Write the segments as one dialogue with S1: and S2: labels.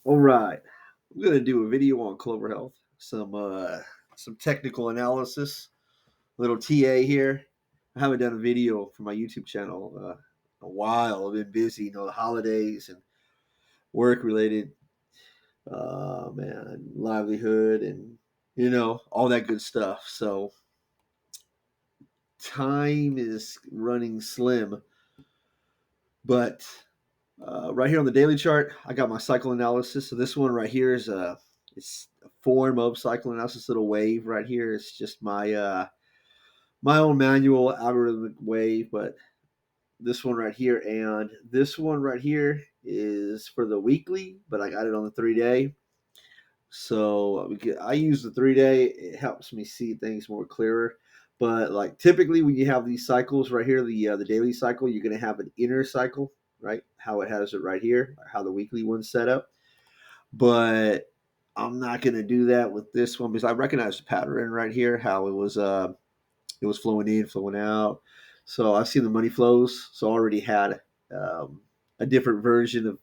S1: All right, I'm gonna do a video on Clover Health. Some technical analysis. Little TA here. I haven't done a video for my YouTube channel a while. I've been busy, the holidays and work related, man, livelihood and all that good stuff. So time is running slim, but right here on the daily chart, I got my cycle analysis. So this one right here is it's a form of cycle analysis. Little wave right here. It's just my own manual algorithmic wave, but this one right here and this one right here is for the weekly, but I got it on the 3 day. So I use the 3 day. It helps me see things more clearer. But like typically when you have these cycles right here, the daily cycle, you're going to have an inner cycle, right? How it has it right here, how the weekly one's set up. But I'm not going to do that with this one because I recognize the pattern right here, how it was flowing in, flowing out. So I've seen the money flows. So I already had a different version of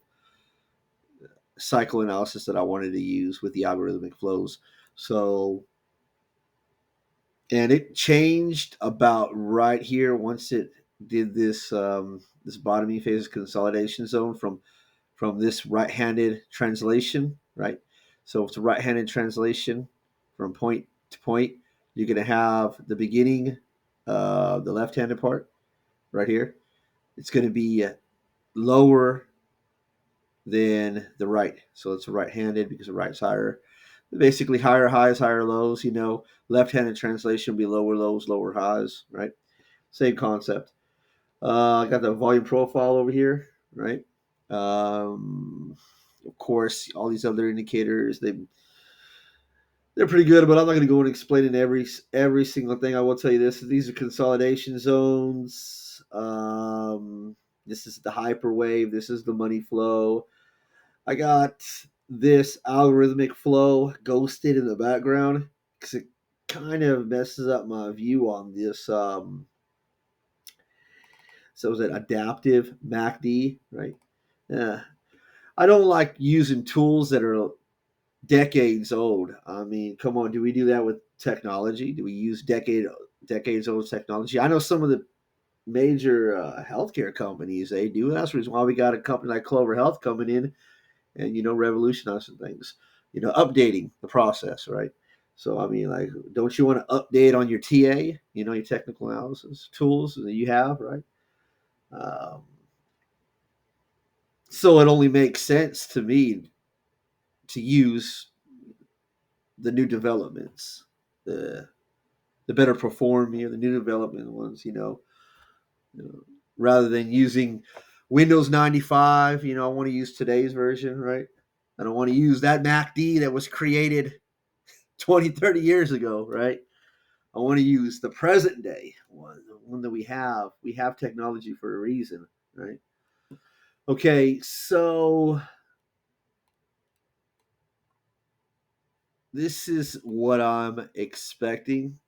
S1: cycle analysis that I wanted to use with the algorithmic flows. So, and it changed about right here once it did this bottoming phase consolidation zone from this right-handed translation, right? So if it's a right-handed translation from point to point, you're going to have the beginning, the left-handed part right here. It's going to be lower than the right. So it's right-handed because the right's higher. Basically, higher highs, higher lows. Left-handed translation would be lower lows, lower highs, right? Same concept. I got the volume profile over here, right? Of course, all these other indicators they're pretty good, but I'm not going to go and explain in every single thing. I will tell you this: these are consolidation zones. This is the hyperwave. This is the money flow. I got this algorithmic flow ghosted in the background because it kind of messes up my view on this. So is it adaptive MACD, right? Yeah. I don't like using tools that are decades old. I mean, come on, do we do that with technology? Do we use decades old technology? I know some of the major healthcare companies they do. That's the reason why we got a company like Clover Health coming in and revolutionizing things. Updating the process, right? So I mean, like, don't you want to update on your TA? Your technical analysis tools that you have, right? Um, so it only makes sense to me to use the new developments, the the better performing, the new development ones, you know, rather than using Windows 95. I want to use today's version, right? I don't want to use that MACD that was created 20, 30 years ago, right? I want to use the present day one, the one that we have. We have technology for a reason, right? Okay, so this is what I'm expecting.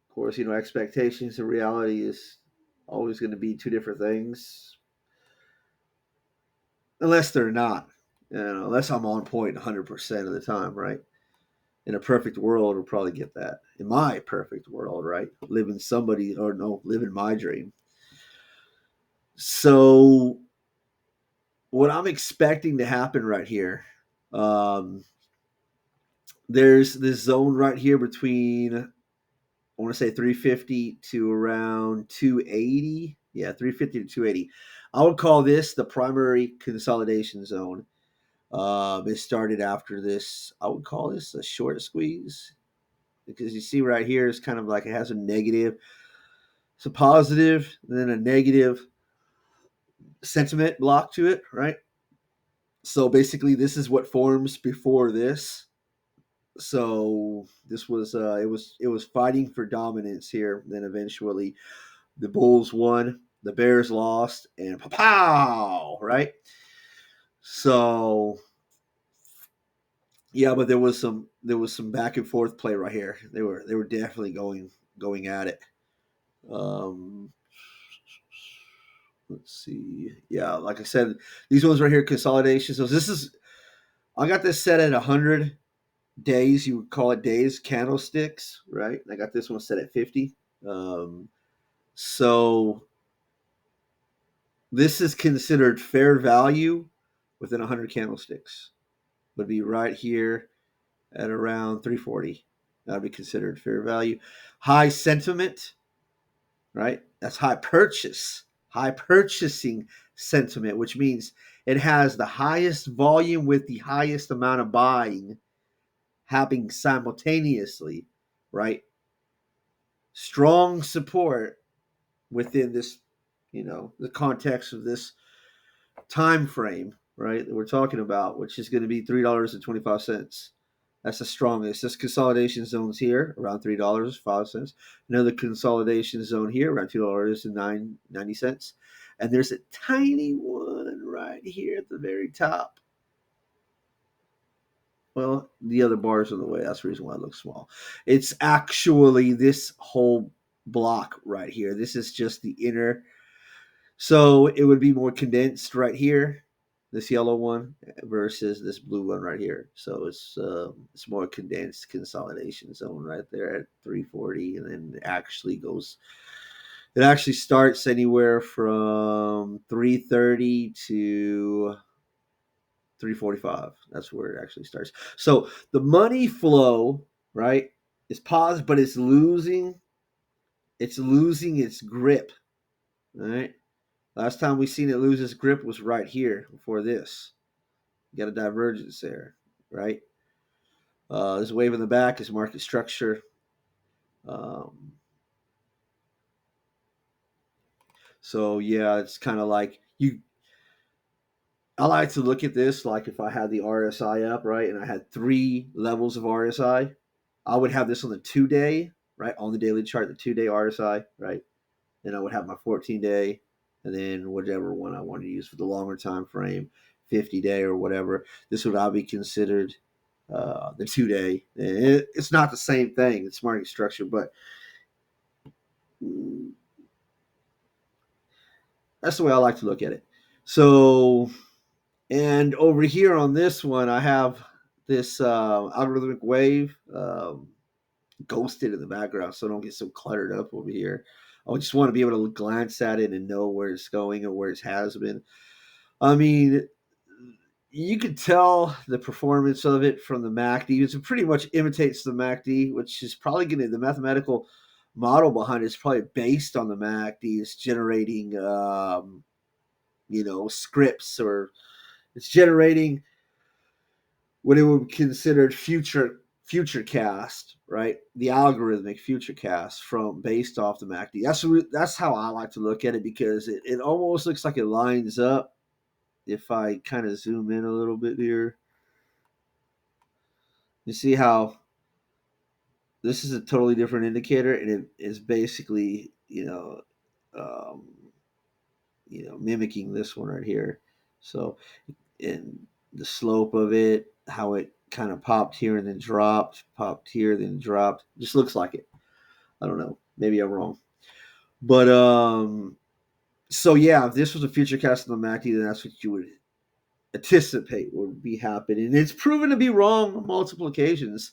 S1: Of course, expectations and reality is always going to be two different things, unless they're not. Unless I'm on point 100% of the time, right? In a perfect world, we'll probably get that. In my perfect world, right? Living my dream. So, what I'm expecting to happen right here, um, there's this zone right here between, I want to say 350 to around 280. Yeah, 350 to 280. I would call this the primary consolidation zone. It started after this. I would call this a short squeeze because you see right here is kind of like it has a negative, it's a positive, and then a negative sentiment block to it, right? So basically, this is what forms before this. So this was it was fighting for dominance here. Then eventually, the Bulls won, the Bears lost, and pow, right? So yeah, but there was some back and forth play right here. They were definitely going at it. Um, let's see. Yeah, like I said, these ones right here, consolidation. So this is I got this set at 100 days. You would call it days candlesticks, right? And I got this one set at 50. Um, so this is considered fair value within 100 candlesticks. Would be right here at around 340. That would be considered fair value. High sentiment, right? That's high purchasing sentiment, which means it has the highest volume with the highest amount of buying happening simultaneously, right? Strong support within this, the context of this time frame, right, that we're talking about, which is going to be $3.25. That's the strongest. This consolidation zone's here around $3.05. Another consolidation zone here around $2.90. And there's a tiny one right here at the very top. Well, the other bar's in the way. That's the reason why it looks small. It's actually this whole block right here. This is just the inner. So it would be more condensed right here, this yellow one versus this blue one right here. So it's more condensed consolidation zone right there at 340, and then it actually starts anywhere from 330 to 345. That's where it actually starts. So the money flow, right, is positive, but it's losing its grip. All right. Last time we seen it lose its grip was right here before this. You got a divergence there, right? This wave in the back is market structure. Um, so yeah, it's kind of like you. I like to look at this like if I had the RSI up, right, and I had 3 levels of RSI, I would have this on the 2-day, right, on the daily chart, the 2-day RSI, right, and I would have my 14-day, and then whatever one I want to use for the longer time frame, 50-day or whatever. This would all be considered the 2-day. It's not the same thing. It's market structure, but that's the way I like to look at it. So, and over here on this one, I have this algorithmic wave ghosted in the background, so I don't get so cluttered up over here. I just want to be able to glance at it and know where it's going or where it has been. I mean, you could tell the performance of it from the MACD. It pretty much imitates the MACD, which is probably going to the mathematical model behind it is probably based on the MACD. It's generating, scripts, or it's generating what it would be considered future cast, right? The algorithmic future cast from based off the MACD. That's how I like to look at it, because it almost looks like it lines up. If I kind of zoom in a little bit here, you see how this is a totally different indicator, and it is basically um, mimicking this one right here. So, in the slope of it, how it kind of popped here and then dropped, popped here then dropped, just looks like it. I don't know, maybe I'm wrong, but so yeah, if this was a future cast on the MACD, then that's what you would anticipate would be happening. And it's proven to be wrong on multiple occasions.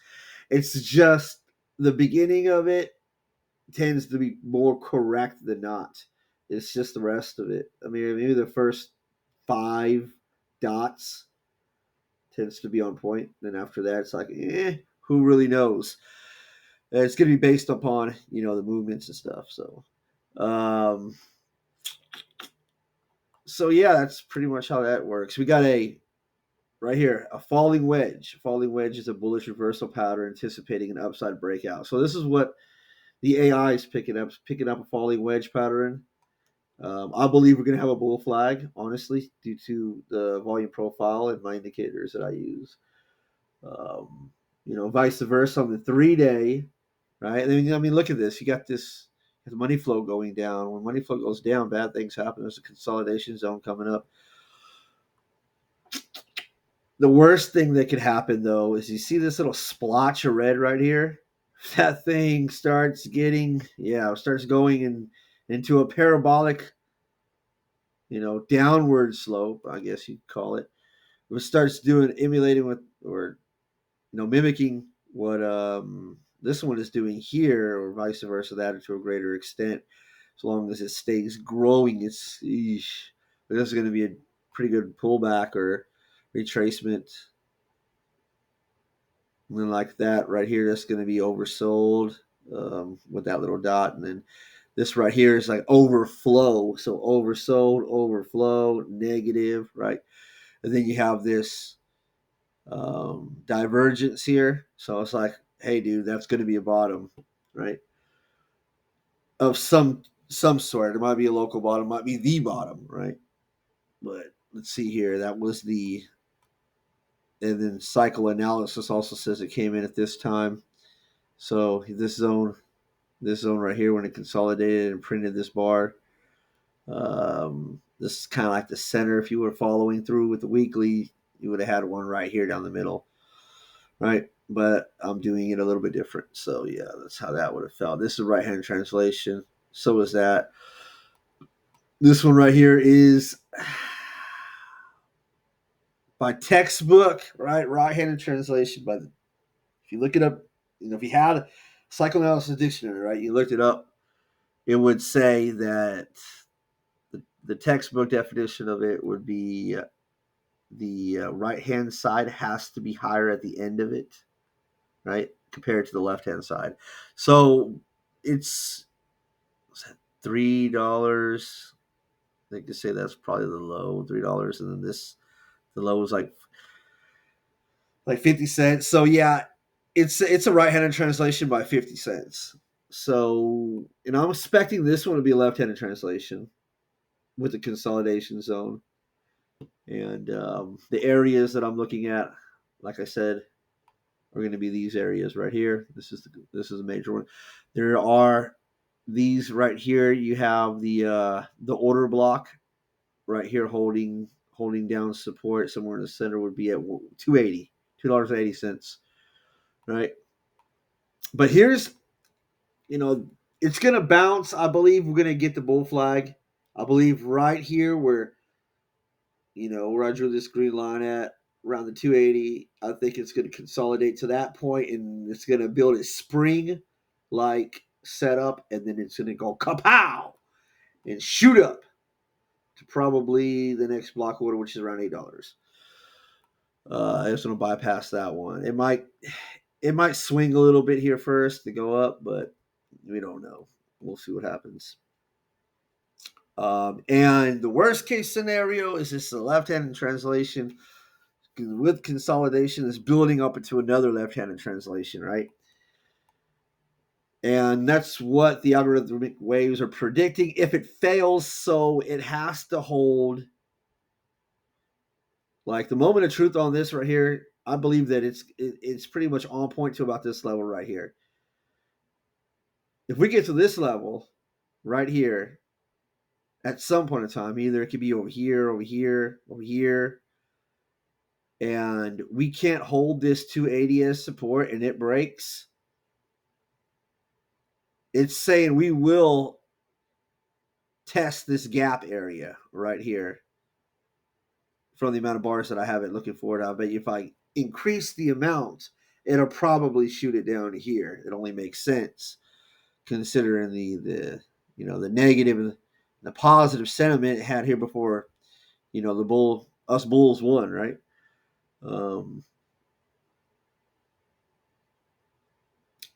S1: It's just the beginning of it tends to be more correct than not. It's just the rest of it. I mean, maybe the first 5 dots tends to be on point. Then after that, it's like, who really knows? It's going to be based upon the movements and stuff. Um, so yeah, that's pretty much how that works. We got right here a falling wedge. A falling wedge is a bullish reversal pattern anticipating an upside breakout. So this is what the AI is picking up a falling wedge pattern. I believe we're going to have a bull flag, honestly, due to the volume profile and my indicators that I use. Vice versa on the 3-day, right? And I mean, look at this. You got this the money flow going down. When money flow goes down, bad things happen. There's a consolidation zone coming up. The worst thing that could happen, though, is you see this little splotch of red right here. That thing starts going into a parabolic, downward slope, I guess you'd call it. it starts doing emulating with or mimicking what this one is doing here, or vice versa, that to a greater extent. As long as it stays growing, this is going to be a pretty good pullback or retracement. And then like that right here, that's going to be oversold with that little dot. And then this right here is like overflow. So oversold, overflow, negative, right? And then you have this divergence here. So it's like, hey, dude, that's going to be a bottom, right? Of some sort. It might be a local bottom, might be the bottom, right? But let's see here. That was the, and then cycle analysis also says it came in at this time. So this zone right here, when it consolidated and printed this bar, this is kind of like the center. If you were following through with the weekly, you would have had one right here down the middle, right? But I'm doing it a little bit different. So yeah, that's how that would have felt. This is right hand translation. So is that. This one right here is by textbook, right? Right-handed translation. If you look it up, if you had a psychoanalysis dictionary, right, you looked it up, it would say that the textbook definition of it would be the right-hand side has to be higher at the end of it, right, compared to the left-hand side. So it's $3. I think to say that's probably the low, $3, and then the low is like 50 cents. So yeah, it's a right-handed translation by 50 cents. So, I'm expecting this one to be a left-handed translation with the consolidation zone. And the areas that I'm looking at, like I said, are going to be these areas right here. This is a major one. There are these right here. You have the order block right here holding down support. Somewhere in the center would be at $2.80, right? But here's, it's going to bounce. I believe we're going to get the bull flag. I believe right here where I drew this green line at around the 280, I think it's going to consolidate to that point, and it's going to build a spring like setup, and then it's going to go kapow and shoot up to probably the next block order, which is around $8. I just want to bypass that one. It might swing a little bit here first to go up, but we don't know. We'll see what happens. And the worst case scenario is this a left-handed translation with consolidation is building up into another left-handed translation, right? And that's what the algorithmic waves are predicting. If it fails, so it has to hold. Like the moment of truth on this right here, I believe that it's pretty much on point to about this level right here. If we get to this level right here, at some point in time, either it could be over here, over here, over here, and we can't hold this 280 as support and it breaks, it's saying we will test this gap area right here from the amount of bars that I have it looking for. I bet you if I increase the amount, it'll probably shoot it down to here. It only makes sense considering the negative and the positive sentiment it had here before. Us bulls won, right?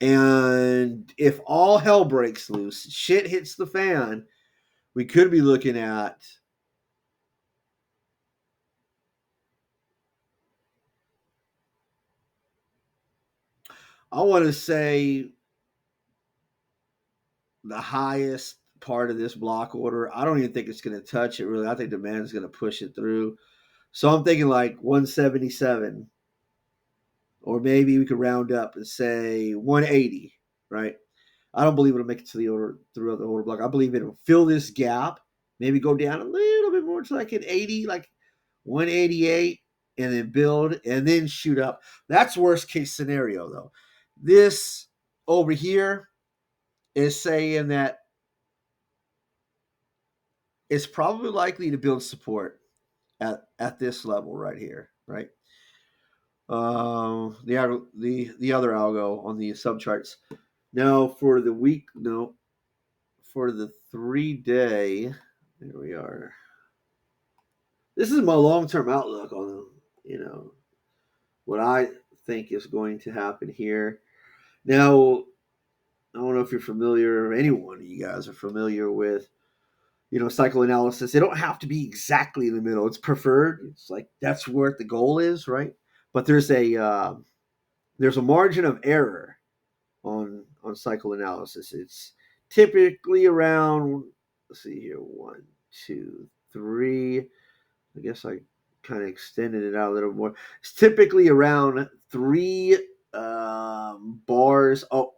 S1: And if all hell breaks loose, shit hits the fan, we could be looking at I want to say the highest part of this block order. I don't even think it's going to touch it really. I think demand is going to push it through. So I'm thinking like 177, or maybe we could round up and say 180, right? I don't believe it'll make it to the order throughout the order block. I believe it'll fill this gap, maybe go down a little bit more to like an 80, like 188, and then build and then shoot up. That's worst case scenario though. This over here is saying that it's probably likely to build support at this level right here, right? The other algo on the subcharts. Now for the week, no, for the 3 day, there we are. This is my long term outlook on what I think is going to happen here. Now, I don't know if you're familiar, or any one of you guys are familiar with, cycle analysis. They don't have to be exactly in the middle. It's preferred. It's like that's where the goal is, right? But there's a margin of error on cycle analysis. It's typically around, let's see here, 1, 2, 3. I guess I kind of extended it out a little more. It's typically around 3 bars. Oh,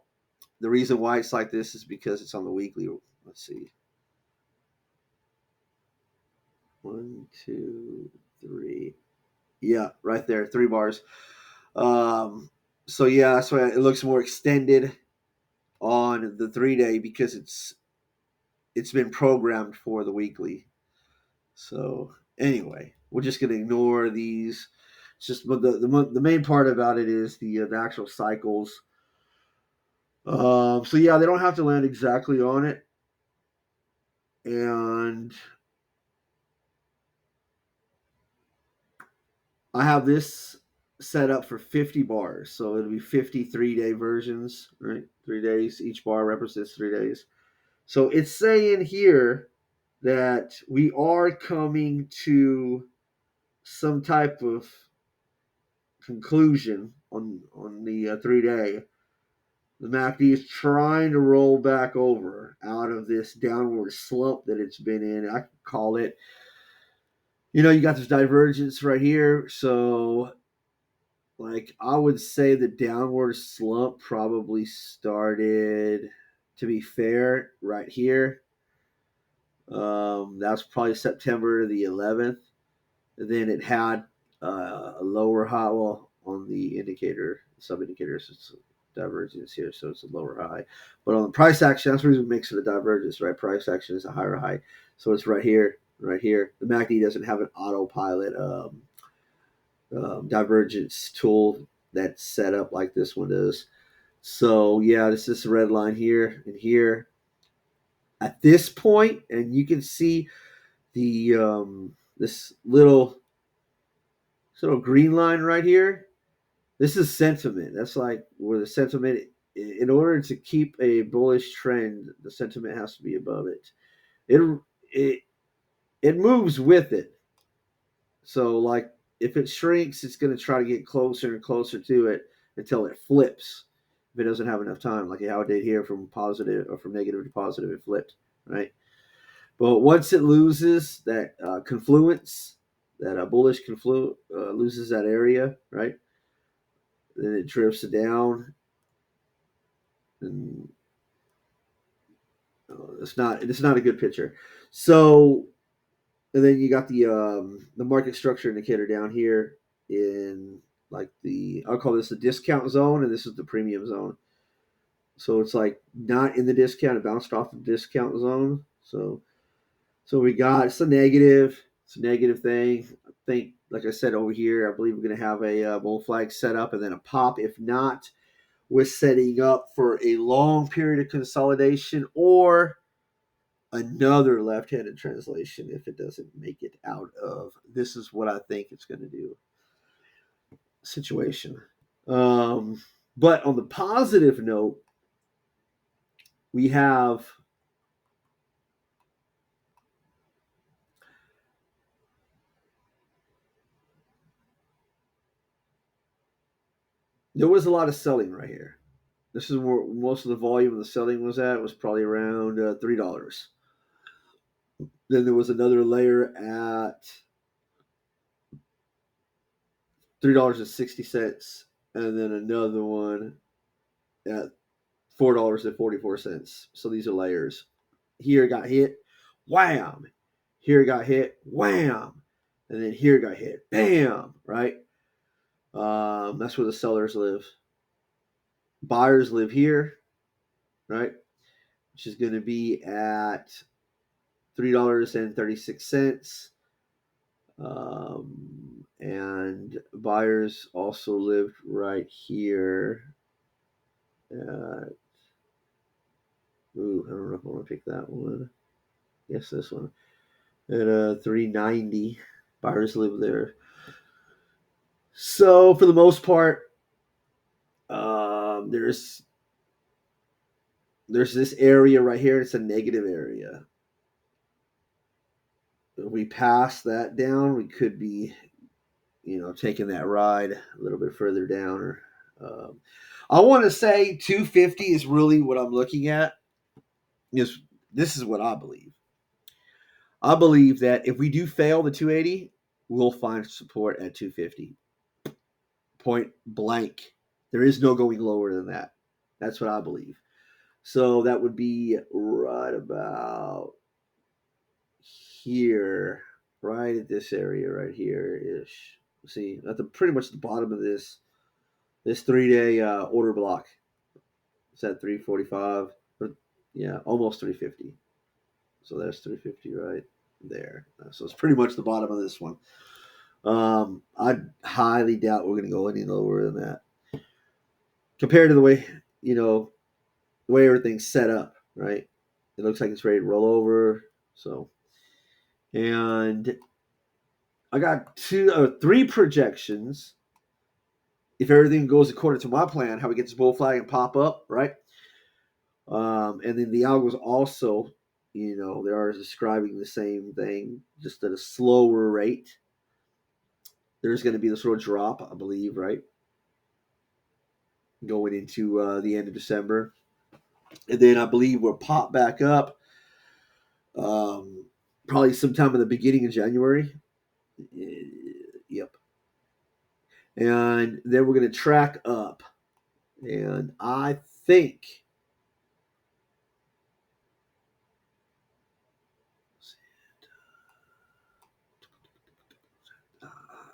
S1: the reason why it's like this is because it's on the weekly. Let's see. 1, 2, 3. Yeah, right there, 3 bars. So yeah, that's why it looks more extended on the 3 day because it's been programmed for the weekly. So anyway, we're just gonna ignore these. It's just, but the main part about it is the actual cycles. So yeah, they don't have to land exactly on it, and I have this set up for 50 bars, so it'll be 50 3 day versions, right? 3 days, each bar represents 3 days. So it's saying here that we are coming to some type of conclusion on the 3 day. The MACD is trying to roll back over out of this downward slump that it's been in. I could call it, you got this divergence right here. So, like, I would say the downward slump probably started, to be fair, right here. That was probably September the 11th. And then it had a lower high, well, on the indicator, sub indicators, it's divergence here, so it's a lower high. But on the price action, that's the reason it makes it a divergence, right? Price action is a higher high. So it's right here, right here. The MACD doesn't have an autopilot divergence tool that's set up like this one does. So yeah, this is a red line here and here. At this point, and you can see the this little green line right here. This is sentiment. That's like where the sentiment, in order to keep a bullish trend, the sentiment has to be above it. It it moves with it. So like if it shrinks, it's going to try to get closer and closer to it until it flips. If it doesn't have enough time, like how it did here from positive or from negative to positive, it flipped, right? But once it loses that confluence, that bullish loses that area, right? Then it drifts down, and it's not a good picture. So, and then you got the market structure indicator down here in like I'll call this the discount zone, and this is the premium zone. So it's like not in the discount; it bounced off the discount zone. So we got it's a negative. It's a negative thing. I think, like I said over here, I believe we're going to have a bull flag set up and then a pop. If not, we're setting up for a long period of consolidation or another left-handed translation if it doesn't make it out of this is what I think it's going to do situation. But on the positive note, we have there was a lot of selling right here. This is where most of the volume of the selling was at. It was probably around $3. Then there was another layer at $3.60, and then another one at $4.44. So these are layers. Here got hit, wham. Here got hit, wham. And then here got hit, bam. Right. That's where the sellers live. Buyers live here, right? Which is going to be at $3.36. and buyers also lived right here. Uh, I don't know if I want to pick that one. Yes, this one at 390. Buyers live there. So for the most part, there's this area right here. It's a negative area. If we pass that down, we could be, taking that ride a little bit further down. Or I want to say 250 is really what I'm looking at. Is This is what I believe. I believe that if we do fail the 280, we'll find support at 250. Point blank. There is no going lower than that. That's what I believe. So that would be right about here, right at this area right here ish. See, at the pretty much the bottom of this 3 day order block. It's at 345. Yeah, almost 350. So there's 350 right there. So it's pretty much the bottom of this one. I highly doubt we're going to go any lower than that compared to the way the way everything's set up. Right, it looks like it's ready to roll over. So, and I got three projections. If everything goes according to my plan, how we get this bull flag and pop up, right? And then the algos also, they are describing the same thing, just at a slower rate. There's going to be this little drop, I believe, right? Going into the end of December. And then I believe we'll pop back up probably sometime in the beginning of January. Yep. And then we're going to track up. And I think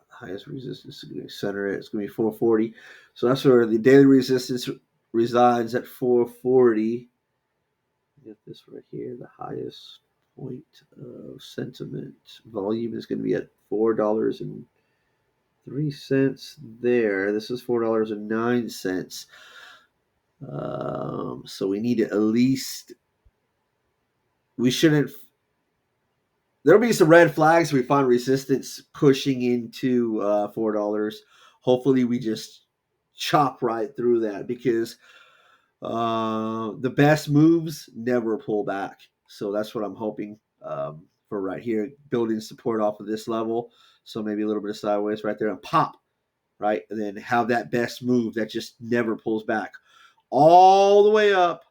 S1: highest resistance is going to center it. It's going to be 440. So that's where the daily resistance resides at 440. Get this right here. The highest point of sentiment volume is going to be at $4.03 there. This is $4.09. So we need to at least. We shouldn't. There'll be some red flags if we find resistance pushing into $4. Hopefully, we just chop right through that because the best moves never pull back. So that's what I'm hoping for right here, building support off of this level. So maybe a little bit of sideways right there and pop, right? And then have that best move that just never pulls back all the way up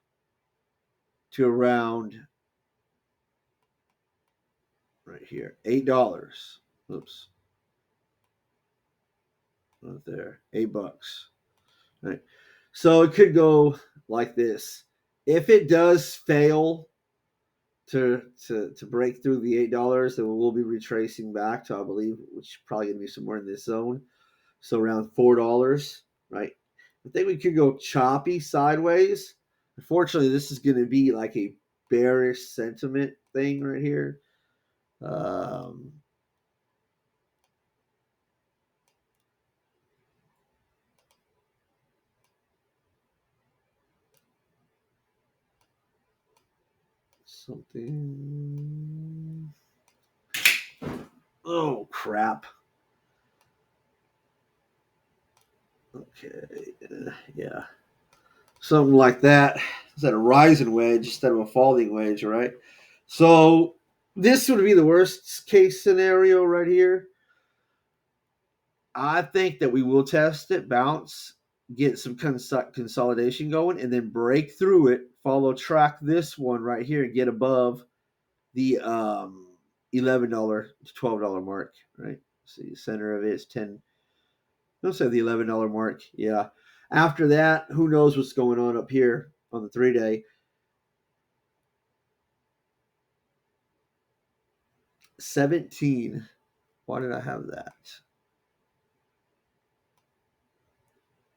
S1: to around right here, $8. Oops. Right there, $8. Right. So it could go like this. If it does fail to break through the $8, then we'll be retracing back to, I believe, which is probably gonna be somewhere in this zone. So around $4, right? I think we could go choppy sideways. Unfortunately, this is gonna be like a bearish sentiment thing right here. Something. Oh crap. Okay. Yeah. Something like that. Is that a rising wedge instead of a falling wedge, right? So this would be the worst case scenario right here. I think that we will test it, bounce, get some consolidation going, and then break through it. Track this one right here and get above the $11 to $12 mark. Right. See, the center of it is 10. Let's say the $11 mark. Yeah. After that, who knows what's going on up here on the 3 day. 17. Why did I have that?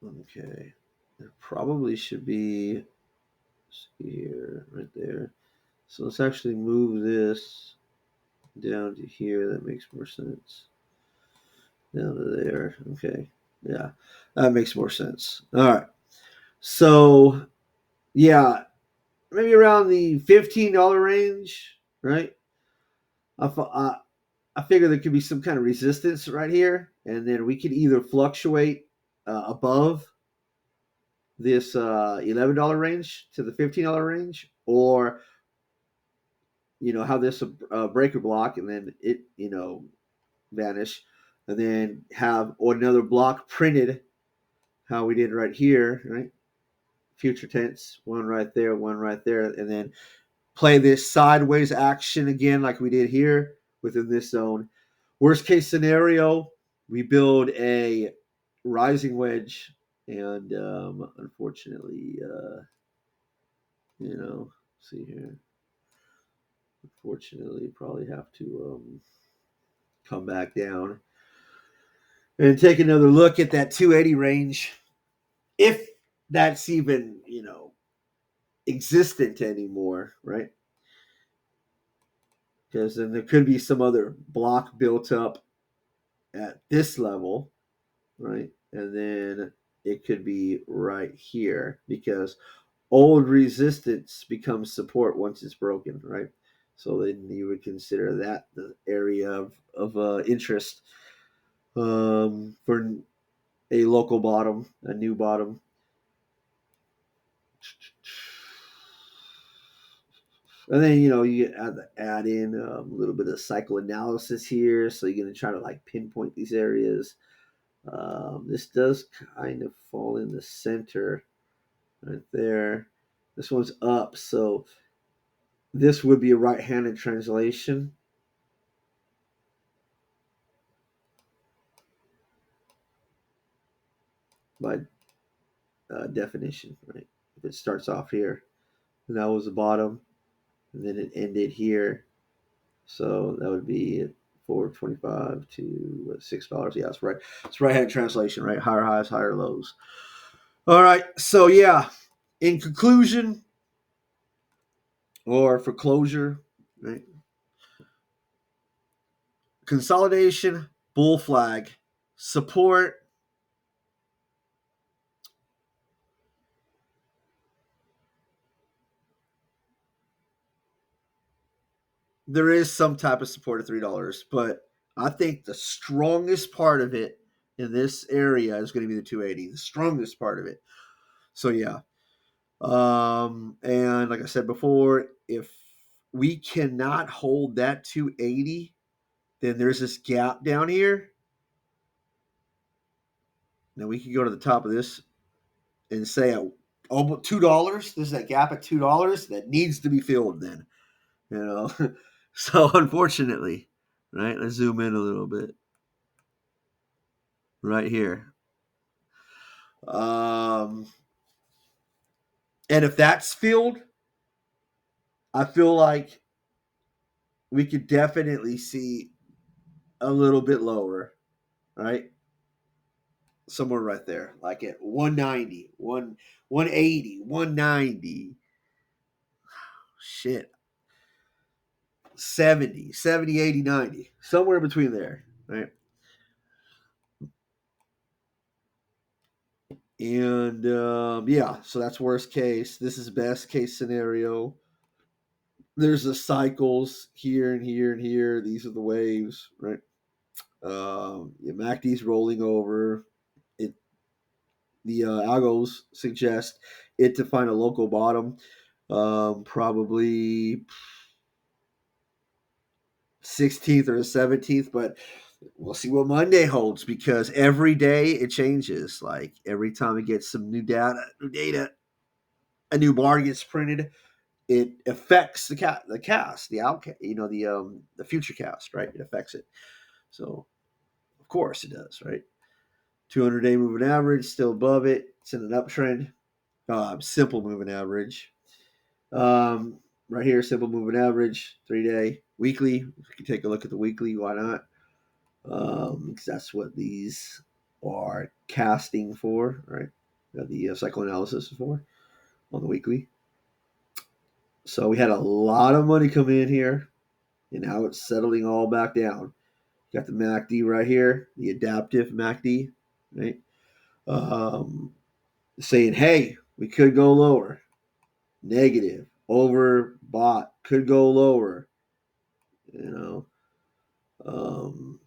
S1: Okay. It probably should be here, right there. So let's actually move this down to here. That makes more sense. Down to there. Okay. Yeah. That makes more sense. All right. So, yeah, maybe around the $15 range, right? I, I, I figure there could be some kind of resistance right here, and then we could either fluctuate above this $11 range to the $15 range, or have this breaker block, and then it vanish, and then have another block printed, how we did right here, right? Future tense, one right there, and then play this sideways action again, like we did here within this zone. Worst case scenario, we build a rising wedge, and unfortunately, see here. Unfortunately, probably have to come back down and take another look at that 280 range, if that's even existent anymore, right? Because then there could be some other block built up at this level, right? And then it could be right here, because old resistance becomes support once it's broken, right? So then you would consider that the area of interest for a local bottom, a new bottom. And then you add in a little bit of cycle analysis here, so you're going to try to like pinpoint these areas. This does kind of fall in the center right there. This one's up, so this would be a right-handed translation. By definition, right? If it starts off here, and that was the bottom, and then it ended here, so that would be 425 to $6. Yeah, that's right. It's right-handed translation, right? Higher highs, higher lows. All right, so yeah. In conclusion, or for closure, right? Consolidation, bull flag, support. There is some type of support at $3, but I think the strongest part of it in this area is going to be the 280, the strongest part of it. So yeah, and like I said before, if we cannot hold that 280, then there's this gap down here. Now we can go to the top of this and say almost $2. There's that gap at $2 that needs to be filled. Then so unfortunately, right? Let's zoom in a little bit. Right here. Um, and if that's filled, I feel like we could definitely see a little bit lower, right? Somewhere right there, like at 190, 180, 190. Shit. 70, 70, 80, 90. Somewhere between there, right? And yeah, so that's worst case. This is best case scenario. There's the cycles here and here and here. These are the waves, right? MACD's rolling over. It the algos suggest it to find a local bottom, probably 16th or 17th, but we'll see what Monday holds, because every day it changes. Like every time it gets some new data, a new bar gets printed. It affects the cast, the outcast, the future cast, right? It affects it. So of course it does, right? 200-day moving average still above it. It's in an uptrend. Simple moving average. Right here, simple moving average, 3-day, weekly. We can take a look at the weekly. Why not? Because that's what these are casting for, right? The psychoanalysis is for on the weekly. So we had a lot of money come in here, and now it's settling all back down. Got the MACD right here, the adaptive MACD, right? Saying, hey, we could go lower. Negative, overbought, could go lower. You know,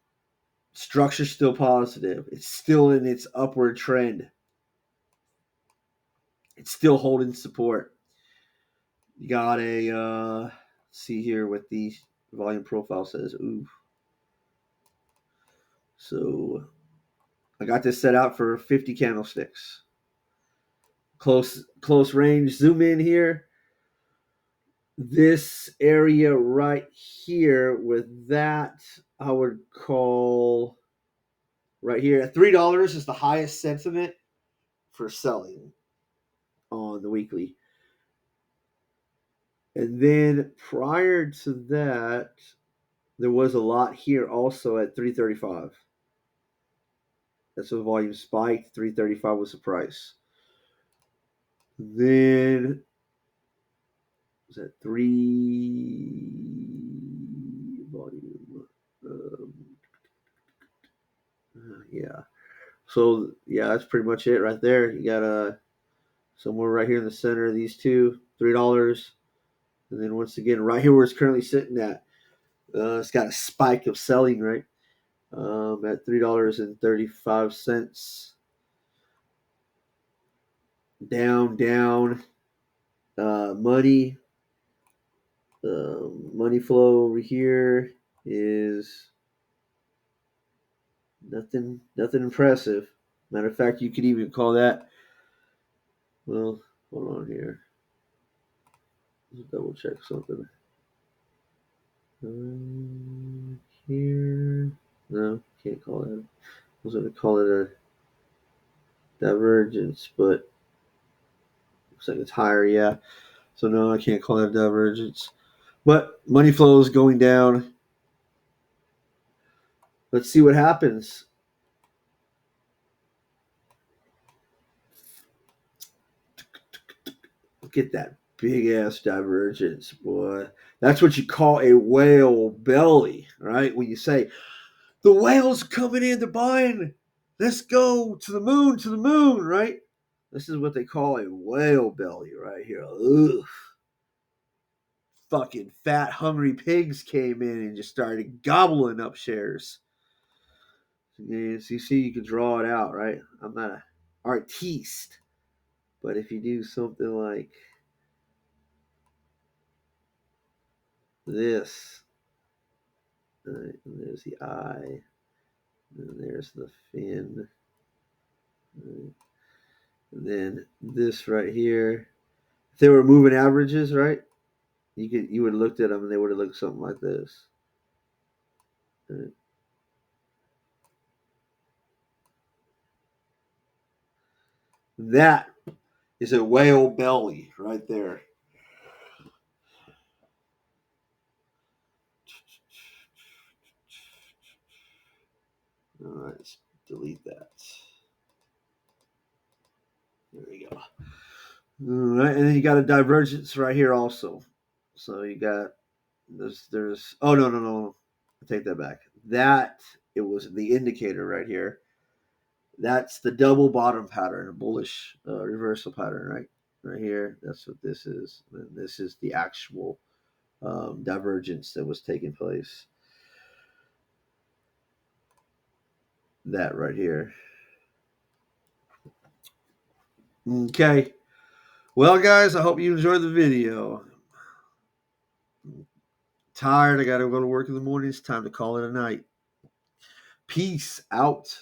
S1: structure's still positive. It's still in its upward trend. It's still holding support. You got a see here what the volume profile says. Ooh. So I got this set out for 50 candlesticks. Close range. Zoom in here. This area right here with that, I would call right here at $3 is the highest sentiment for selling on the weekly. And then prior to that, there was a lot here also at 335. That's when volume spiked. 335 was the price. Then was that 3 volume? Yeah. So yeah, that's pretty much it right there. You got somewhere right here in the center of these two, $3, and then once again right here where it's currently sitting at, it's got a spike of selling right at $3.35. Down. Money flow over here is nothing impressive. Matter of fact, you could even call that. Well, hold on here. Let's double check something. Here, no, can't call it. I was going to call it a divergence, but looks like it's higher. Yeah, so no, I can't call it a divergence. But money flow is going down. Let's see what happens. Look at that big ass divergence, boy. That's what you call a whale belly, right? When you say the whale's coming in, they're buying. Let's go to the moon, right? This is what they call a whale belly right here. Ugh. Fucking fat, hungry pigs came in and just started gobbling up shares. So you see, you can draw it out, right? I'm not an artiste, but if you do something like this, right, and there's the eye, and there's the fin, right, and then this right here. If they were moving averages, right, you would have looked at them and they would have looked something like this. Right. That is a whale belly right there. All right, let's delete that. There we go. All right, and then you got a divergence right here also. So you got there's oh no. I take that back. That it was the indicator right here. That's the double bottom pattern, a bullish reversal pattern, right here. That's what this is. And this is the actual divergence that was taking place. That right here. Okay. Well, guys, I hope you enjoyed the video. Tired. I got to go to work in the morning. It's time to call it a night. Peace out.